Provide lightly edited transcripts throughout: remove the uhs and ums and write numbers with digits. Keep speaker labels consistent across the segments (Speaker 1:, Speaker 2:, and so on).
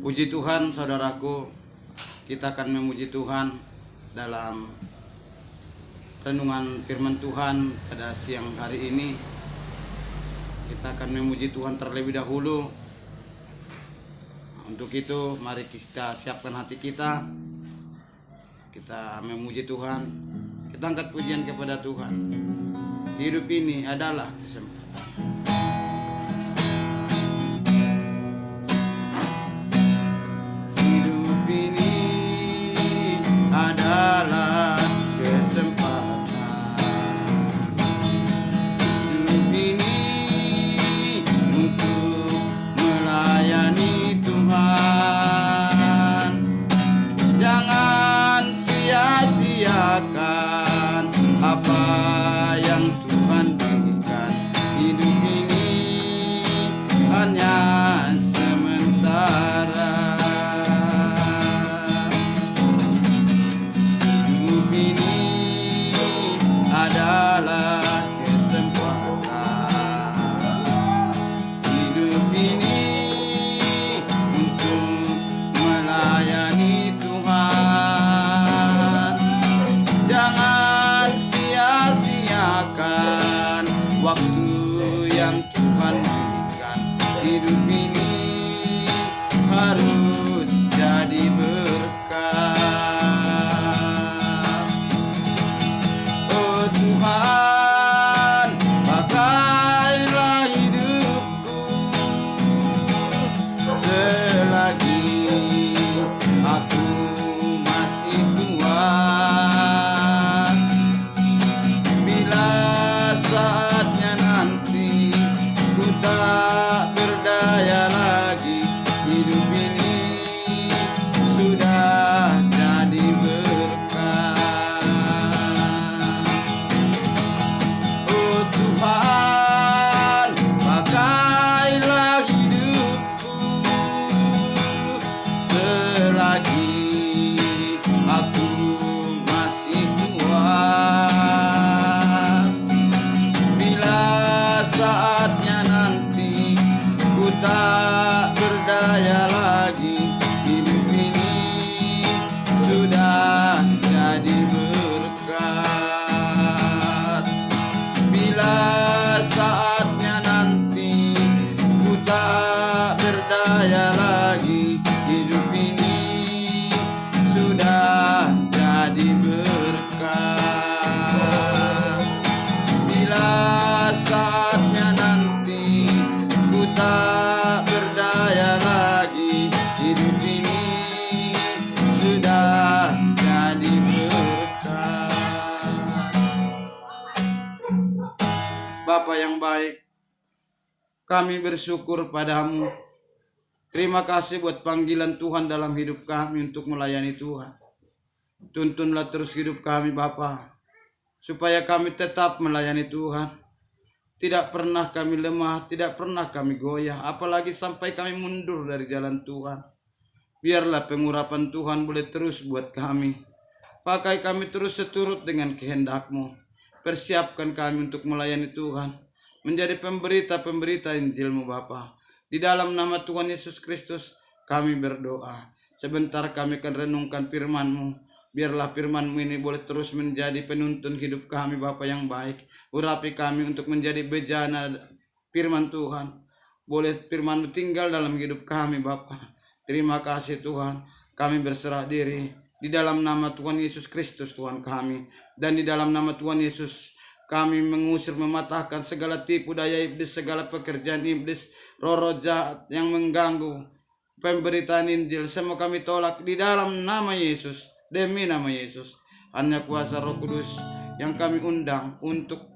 Speaker 1: Puji Tuhan, saudaraku, kita akan memuji Tuhan dalam renungan firman Tuhan pada siang hari ini. Kita akan memuji Tuhan terlebih dahulu. Untuk itu, mari kita siapkan hati kita. Kita memuji Tuhan. Kita angkat pujian kepada Tuhan. Hidup ini adalah kesempatan. Adalah kesempatan. Hidup ini untuk melayani Tuhan. Jangan sia-siakan apa yang Tuhan berikan. Hidup ini hanya sementara. Adalah kesempatan. Hidup ini untuk melayani Tuhan. Jangan sia-siakan waktu yang Tuhan berikan. Hidup ini harus jadi berkah. Tuhan, pakailah hidupku selagi aku masih kuat. Bila saatnya nanti ku tak berdaya lagi, hidup ini sudah jadi berkah. Tuhan, pakailah hidupku selagi aku masih kuat. Bila saatnya nanti ku tak berdaya lagi, hidup ini sudah jadi berkat. Bila saatnya nanti ku tak berdaya lagi, hidup ini sudah jadi berkah. Bila saatnya nanti ku tak berdaya lagi, hidup ini sudah jadi berkah. Bapa yang baik, kami bersyukur padamu. Terima kasih buat panggilan Tuhan dalam hidup kami untuk melayani Tuhan. Tuntunlah terus hidup kami Bapa, supaya kami tetap melayani Tuhan. Tidak pernah kami lemah, tidak pernah kami goyah, apalagi sampai kami mundur dari jalan Tuhan. Biarlah pengurapan Tuhan boleh terus buat kami. Pakai kami terus seturut dengan kehendak-Mu. Persiapkan kami untuk melayani Tuhan, menjadi pemberita-pemberita Injil-Mu Bapa. Di dalam nama Tuhan Yesus Kristus kami berdoa. Sebentar kami akan renungkan firman-Mu. Biarlah firman-Mu ini boleh terus menjadi penuntun hidup kami Bapa yang baik. Urapi kami untuk menjadi bejana firman Tuhan. Boleh firman-Mu tinggal dalam hidup kami Bapa. Terima kasih Tuhan. Kami berserah diri. Di dalam nama Tuhan Yesus Kristus Tuhan kami. Dan di dalam nama Tuhan Yesus kami mengusir, mematahkan segala tipu daya iblis, segala pekerjaan iblis, roh-roh jahat yang mengganggu pemberitaan Injil. Semua kami tolak di dalam nama Yesus. Demi nama Yesus. Hanya kuasa Roh Kudus yang kami undang untuk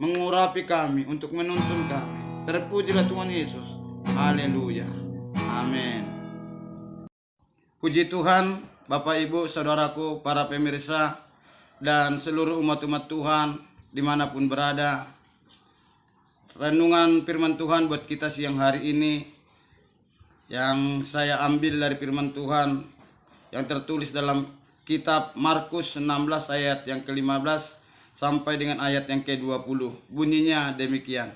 Speaker 1: mengurapi kami, untuk menuntun kami. Terpujilah Tuhan Yesus. Haleluya. Amin. Puji Tuhan. Bapak, Ibu, Saudaraku, para pemirsa, dan seluruh umat-umat Tuhan dimanapun berada. Renungan firman Tuhan buat kita siang hari ini yang saya ambil dari firman Tuhan yang tertulis dalam kitab Markus 16 ayat yang ke-15 sampai dengan ayat yang ke-20. Bunyinya demikian.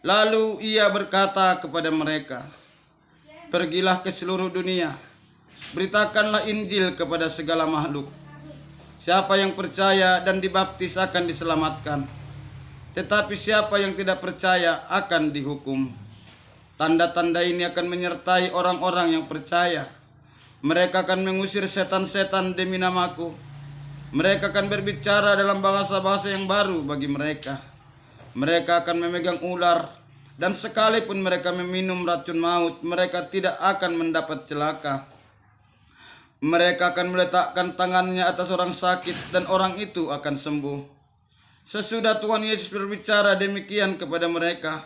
Speaker 1: Lalu ia berkata kepada mereka, pergilah ke seluruh dunia, beritakanlah Injil kepada segala makhluk. Siapa yang percaya dan dibaptis akan diselamatkan, tetapi siapa yang tidak percaya akan dihukum. Tanda-tanda ini akan menyertai orang-orang yang percaya. Mereka akan mengusir setan-setan demi namaku. Mereka akan berbicara dalam bahasa-bahasa yang baru bagi mereka. Mereka akan memegang ular, dan sekalipun mereka meminum racun maut, mereka tidak akan mendapat celaka. Mereka akan meletakkan tangannya atas orang sakit, dan orang itu akan sembuh. Sesudah Tuhan Yesus berbicara demikian kepada mereka,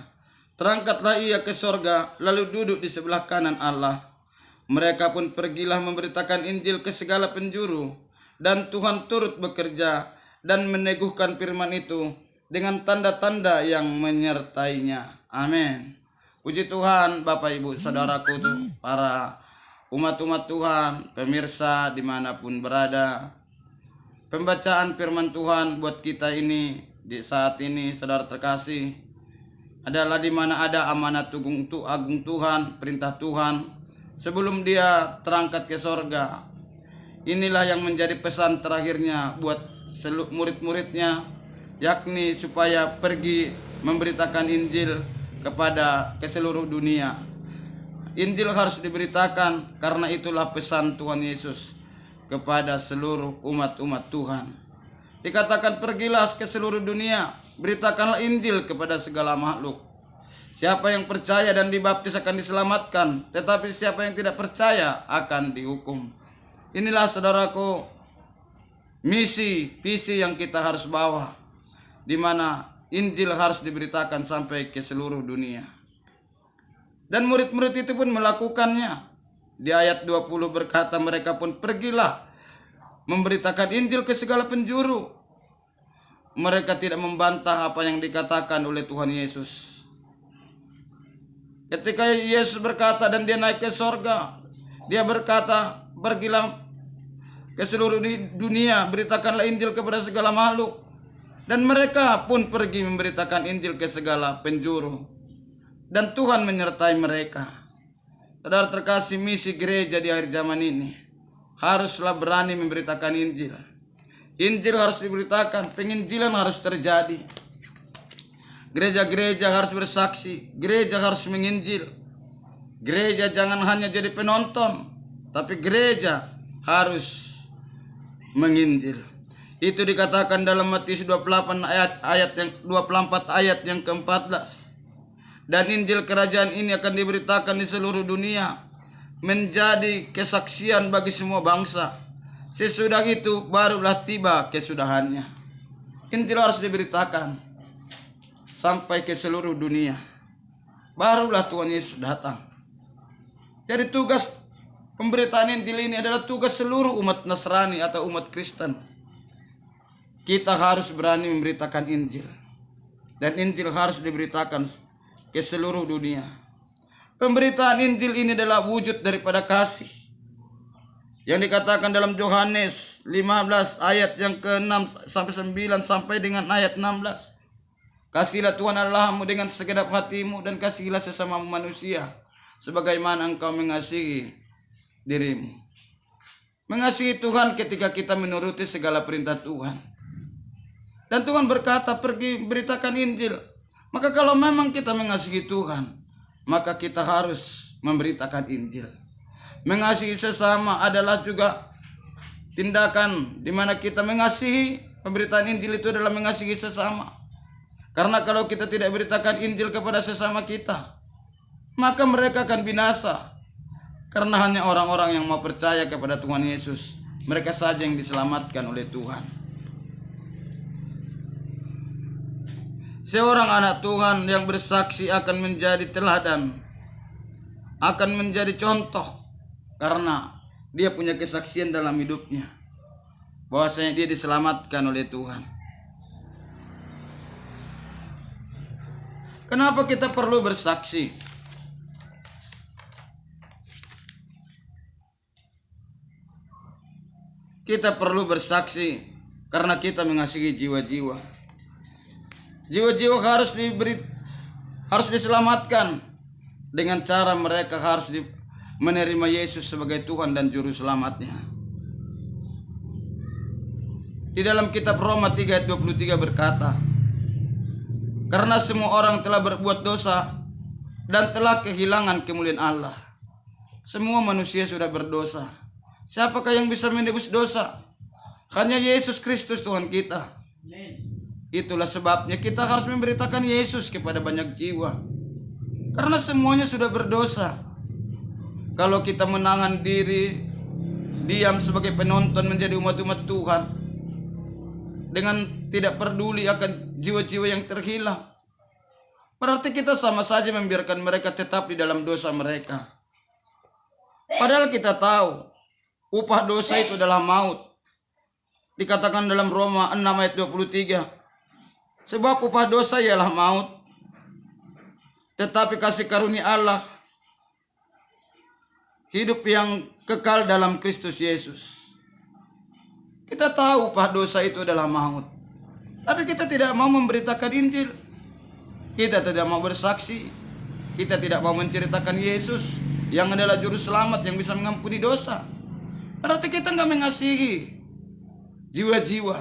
Speaker 1: terangkatlah ia ke sorga, lalu duduk di sebelah kanan Allah. Mereka pun pergilah memberitakan Injil ke segala penjuru, dan Tuhan turut bekerja dan meneguhkan firman itu dengan tanda-tanda yang menyertainya. Amin. Puji Tuhan, Bapak Ibu Saudaraku, para umat-umat Tuhan, pemirsa dimanapun berada. Pembacaan firman Tuhan buat kita ini di saat ini, saudara terkasih, adalah di mana ada amanat agung Tuhan, perintah Tuhan sebelum dia terangkat ke sorga. Inilah yang menjadi pesan terakhirnya buat seluruh murid-muridnya, yakni supaya pergi memberitakan Injil ke seluruh dunia. Injil harus diberitakan karena itulah pesan Tuhan Yesus kepada seluruh umat-umat Tuhan. Dikatakan pergilah ke seluruh dunia, beritakanlah Injil kepada segala makhluk. Siapa yang percaya dan dibaptis akan diselamatkan, tetapi siapa yang tidak percaya akan dihukum. Inilah saudaraku visi yang kita harus bawa, di mana Injil harus diberitakan sampai ke seluruh dunia. Dan murid-murid itu pun melakukannya. Di ayat 20 berkata, mereka pun pergilah memberitakan Injil ke segala penjuru. Mereka tidak membantah apa yang dikatakan oleh Tuhan Yesus. Ketika Yesus berkata dan dia naik ke sorga, dia berkata, pergilah ke seluruh dunia, beritakanlah Injil kepada segala makhluk. Dan mereka pun pergi memberitakan Injil ke segala penjuru. Dan Tuhan menyertai mereka. Saudara terkasih, misi gereja di akhir zaman ini haruslah berani memberitakan Injil. Injil harus diberitakan, penginjilan harus terjadi. Gereja-gereja harus bersaksi, gereja harus menginjil. Gereja jangan hanya jadi penonton, tapi gereja harus menginjil. Itu dikatakan dalam Matius 24 ayat yang ke-14. Dan Injil kerajaan ini akan diberitakan di seluruh dunia, menjadi kesaksian bagi semua bangsa. Sesudah itu barulah tiba kesudahannya. Injil harus diberitakan sampai ke seluruh dunia, barulah Tuhan Yesus datang. Jadi tugas pemberitaan Injil ini adalah tugas seluruh umat Nasrani atau umat Kristen. Kita harus berani memberitakan Injil, dan Injil harus diberitakan ke seluruh dunia. Pemberitaan Injil ini adalah wujud daripada kasih yang dikatakan dalam Yohanes 15 ayat yang ke-6 sampai 9 sampai dengan ayat 16. Kasihilah Tuhan Allahmu dengan segenap hatimu, dan kasihilah sesama manusia sebagaimana engkau mengasihi dirimu. Mengasihi Tuhan ketika kita menuruti segala perintah Tuhan. Dan Tuhan berkata, pergi beritakan Injil. Maka kalau memang kita mengasihi Tuhan, maka kita harus memberitakan Injil. Mengasihi sesama adalah juga tindakan di mana kita mengasihi. Pemberitaan Injil itu adalah mengasihi sesama. Karena kalau kita tidak beritakan Injil kepada sesama kita, maka mereka akan binasa. Karena hanya orang-orang yang mau percaya kepada Tuhan Yesus, mereka saja yang diselamatkan oleh Tuhan. Seorang anak Tuhan yang bersaksi akan menjadi teladan, akan menjadi contoh, karena dia punya kesaksian dalam hidupnya bahwasanya dia diselamatkan oleh Tuhan. Kenapa kita perlu bersaksi? Kita perlu bersaksi karena kita mengasihi jiwa-jiwa. Jiwa-jiwa harus diselamatkan dengan cara mereka harus menerima Yesus sebagai Tuhan dan Juru Selamatnya. Di dalam kitab Roma 3 ayat 23 berkata, karena semua orang telah berbuat dosa dan telah kehilangan kemuliaan Allah. Semua manusia sudah berdosa. Siapakah yang bisa menebus dosa? Hanya Yesus Kristus Tuhan kita. Itulah sebabnya kita harus memberitakan Yesus kepada banyak jiwa. Karena semuanya sudah berdosa. Kalau kita menangan diri, diam sebagai penonton menjadi umat-umat Tuhan, dengan tidak peduli akan jiwa-jiwa yang terhilang, berarti kita sama saja membiarkan mereka tetap di dalam dosa mereka. Padahal kita tahu upah dosa itu adalah maut. Dikatakan dalam Roma 6 ayat 23, sebab upah dosa ialah maut, tetapi kasih karunia Allah hidup yang kekal dalam Kristus Yesus. Kita tahu upah dosa itu adalah maut, tapi kita tidak mau memberitakan Injil. Kita tidak mau bersaksi. Kita tidak mau menceritakan Yesus yang adalah Juru Selamat yang bisa mengampuni dosa. Berarti kita nggak mengasihi jiwa-jiwa.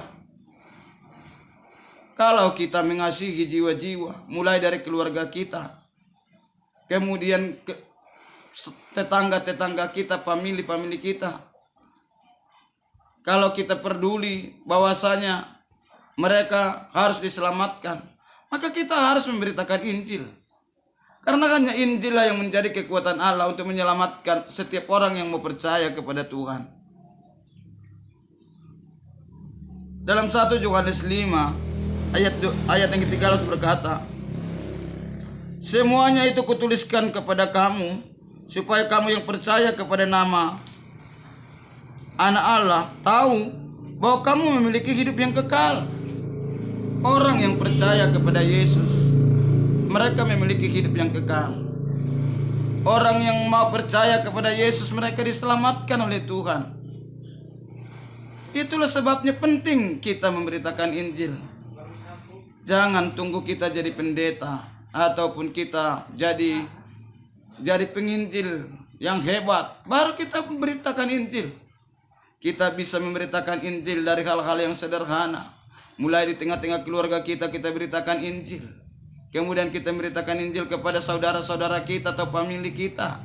Speaker 1: Kalau kita mengasihi jiwa-jiwa, mulai dari keluarga kita, kemudian tetangga-tetangga kita, famili-famili kita, kalau kita peduli bahwasanya mereka harus diselamatkan, maka kita harus memberitakan Injil. Karena hanya Injil lah yang menjadi kekuatan Allah untuk menyelamatkan setiap orang yang mau percaya kepada Tuhan. Dalam 1 Yohanes 5 ayat yang ke-13 berkata, semuanya itu kutuliskan kepada kamu, supaya kamu yang percaya kepada nama Anak Allah tahu bahwa kamu memiliki hidup yang kekal. Orang yang percaya kepada Yesus, mereka memiliki hidup yang kekal. Orang yang mau percaya kepada Yesus, mereka diselamatkan oleh Tuhan. Itulah sebabnya penting kita memberitakan Injil. Jangan tunggu kita jadi pendeta ataupun kita jadi penginjil yang hebat baru kita memberitakan Injil. Kita bisa memberitakan Injil dari hal-hal yang sederhana. Mulai di tengah-tengah keluarga kita beritakan Injil. Kemudian kita memberitakan Injil kepada saudara-saudara kita atau famili kita.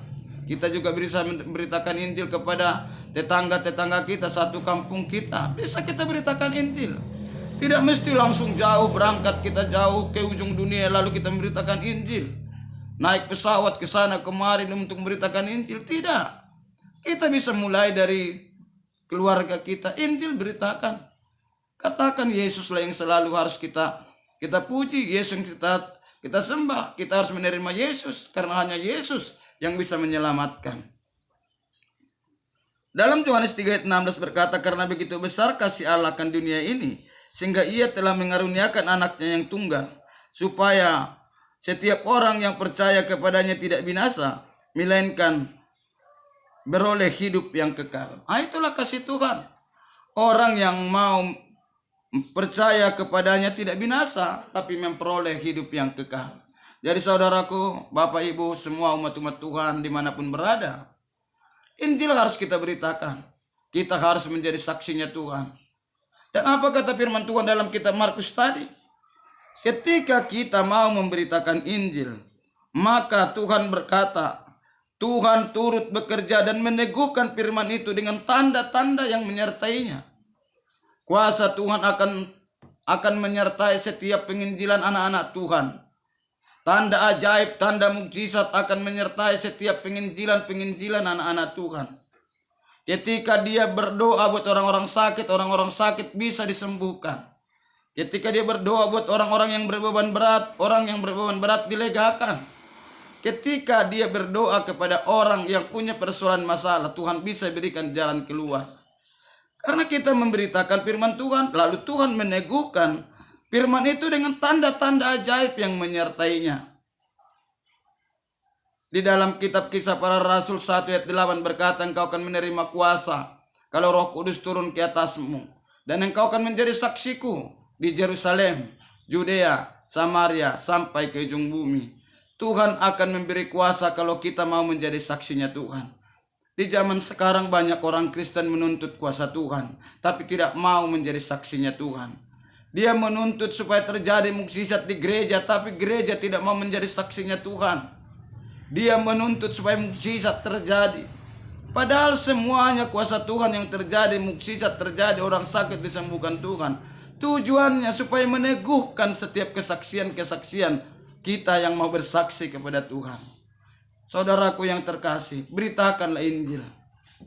Speaker 1: Kita juga bisa memberitakan Injil kepada tetangga-tetangga kita, satu kampung kita. Bisa kita beritakan Injil. Tidak mesti langsung jauh berangkat, kita jauh ke ujung dunia lalu kita memberitakan Injil. Naik pesawat ke sana kemari untuk memberitakan Injil. Tidak. Kita bisa mulai dari keluarga kita, Injil beritakan. Katakan Yesuslah yang selalu harus kita puji, Yesus yang kita sembah. Kita harus menerima Yesus karena hanya Yesus yang bisa menyelamatkan. Dalam Yohanes 3 ayat 16 berkata, karena begitu besar kasih Allah akan dunia ini, sehingga ia telah mengaruniakan anaknya yang tunggal, supaya setiap orang yang percaya kepadanya tidak binasa, melainkan beroleh hidup yang kekal. Itulah kasih Tuhan. Orang yang mau percaya kepadanya tidak binasa, tapi memperoleh hidup yang kekal. Jadi saudaraku, Bapak Ibu, semua umat-umat Tuhan dimanapun berada, Injil harus kita beritakan. Kita harus menjadi saksinya Tuhan. Dan apa kata firman Tuhan dalam kitab Markus tadi? Ketika kita mau memberitakan Injil, maka Tuhan berkata, Tuhan turut bekerja dan meneguhkan firman itu dengan tanda-tanda yang menyertainya. Kuasa Tuhan akan menyertai setiap penginjilan anak-anak Tuhan. Tanda ajaib, tanda mukjizat akan menyertai setiap penginjilan anak-anak Tuhan. Ketika dia berdoa buat orang-orang sakit bisa disembuhkan. Ketika dia berdoa buat orang-orang yang berbeban berat dilegakan. Ketika dia berdoa kepada orang yang punya persoalan masalah, Tuhan bisa berikan jalan keluar. Karena kita memberitakan firman Tuhan, lalu Tuhan meneguhkan firman itu dengan tanda-tanda ajaib yang menyertainya. Di dalam kitab Kisah Para Rasul 1 ayat 8 berkata, engkau akan menerima kuasa kalau Roh Kudus turun ke atasmu, dan engkau akan menjadi saksiku di Yerusalem, Judea, Samaria, sampai ke ujung bumi. Tuhan akan memberi kuasa kalau kita mau menjadi saksinya Tuhan. Di zaman sekarang banyak orang Kristen menuntut kuasa Tuhan, tapi tidak mau menjadi saksinya Tuhan. Dia menuntut supaya terjadi mukjizat di gereja, tapi gereja tidak mau menjadi saksinya Tuhan. Dia menuntut supaya mukjizat terjadi, padahal semuanya kuasa Tuhan yang terjadi, mukjizat terjadi, orang sakit disembuhkan Tuhan. Tujuannya supaya meneguhkan setiap kesaksian-kesaksian kita yang mau bersaksi kepada Tuhan. Saudaraku yang terkasih, beritakanlah Injil,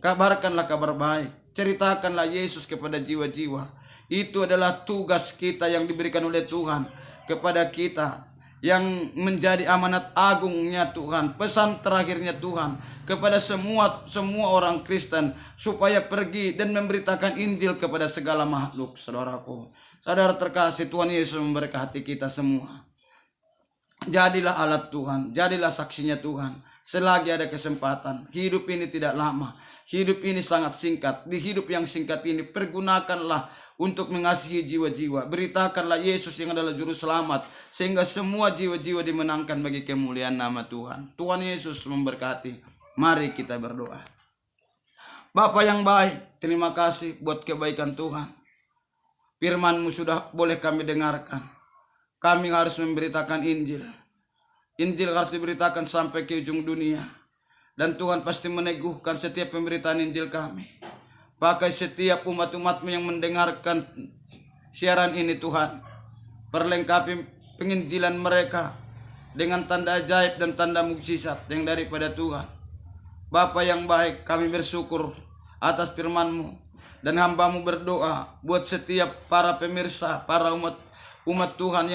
Speaker 1: kabarkanlah kabar baik, ceritakanlah Yesus kepada jiwa-jiwa. Itu adalah tugas kita yang diberikan oleh Tuhan kepada kita, yang menjadi amanat agungnya Tuhan, pesan terakhirnya Tuhan kepada semua orang Kristen, supaya pergi dan memberitakan Injil kepada segala makhluk. Saudaraku, saudara terkasih, Tuhan Yesus memberkati kita semua. Jadilah alat Tuhan, jadilah saksinya Tuhan selagi ada kesempatan. Hidup ini tidak lama, hidup ini sangat singkat. Di hidup yang singkat ini, pergunakanlah untuk mengasihi jiwa-jiwa. Beritakanlah Yesus yang adalah juru selamat, sehingga semua jiwa-jiwa dimenangkan bagi kemuliaan nama Tuhan. Tuhan Yesus memberkati. Mari kita berdoa. Bapa yang baik, terima kasih buat kebaikan Tuhan. Firman-Mu sudah boleh kami dengarkan. Kami harus memberitakan Injil. Injil harus diberitakan sampai ke ujung dunia. Dan Tuhan pasti meneguhkan setiap pemberitaan Injil kami. Pakai setiap umat-umat-Mu yang mendengarkan siaran ini Tuhan. Perlengkapi penginjilan mereka dengan tanda ajaib dan tanda mukjizat yang daripada Tuhan. Bapa yang baik, kami bersyukur atas firman-Mu. Dan hamba-Mu berdoa buat setiap para pemirsa, para umat Tuhan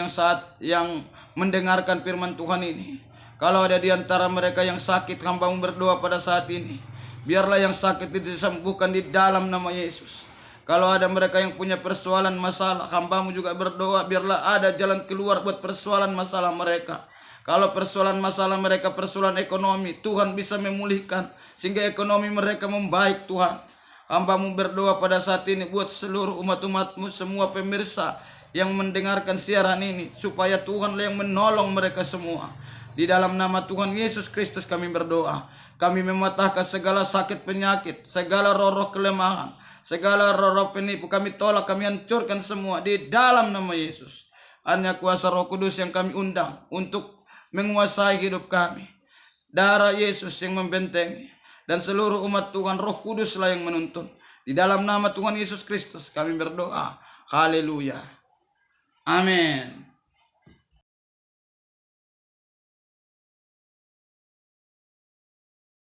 Speaker 1: yang mendengarkan firman Tuhan ini. Kalau ada di antara mereka yang sakit, hamba-Mu berdoa pada saat ini, biarlah yang sakit itu disembuhkan di dalam nama Yesus. Kalau ada mereka yang punya persoalan masalah, hamba-Mu juga berdoa biarlah ada jalan keluar buat persoalan masalah mereka. Kalau persoalan masalah mereka persoalan ekonomi, Tuhan bisa memulihkan sehingga ekonomi mereka membaik. Tuhan, hamba-Mu berdoa pada saat ini buat seluruh umat-umat-Mu, semua pemirsa yang mendengarkan siaran ini, supaya Tuhanlah yang menolong mereka semua. Di dalam nama Tuhan Yesus Kristus kami berdoa. Kami mematahkan segala sakit penyakit, segala roh-roh kelemahan, segala roh-roh penipu. Kami tolak, kami hancurkan semua di dalam nama Yesus. Hanya kuasa Roh Kudus yang kami undang untuk menguasai hidup kami. Darah Yesus yang membentengi. Dan seluruh umat Tuhan, Roh Kuduslah yang menuntun. Di dalam nama Tuhan Yesus Kristus kami berdoa. Haleluya. Amin.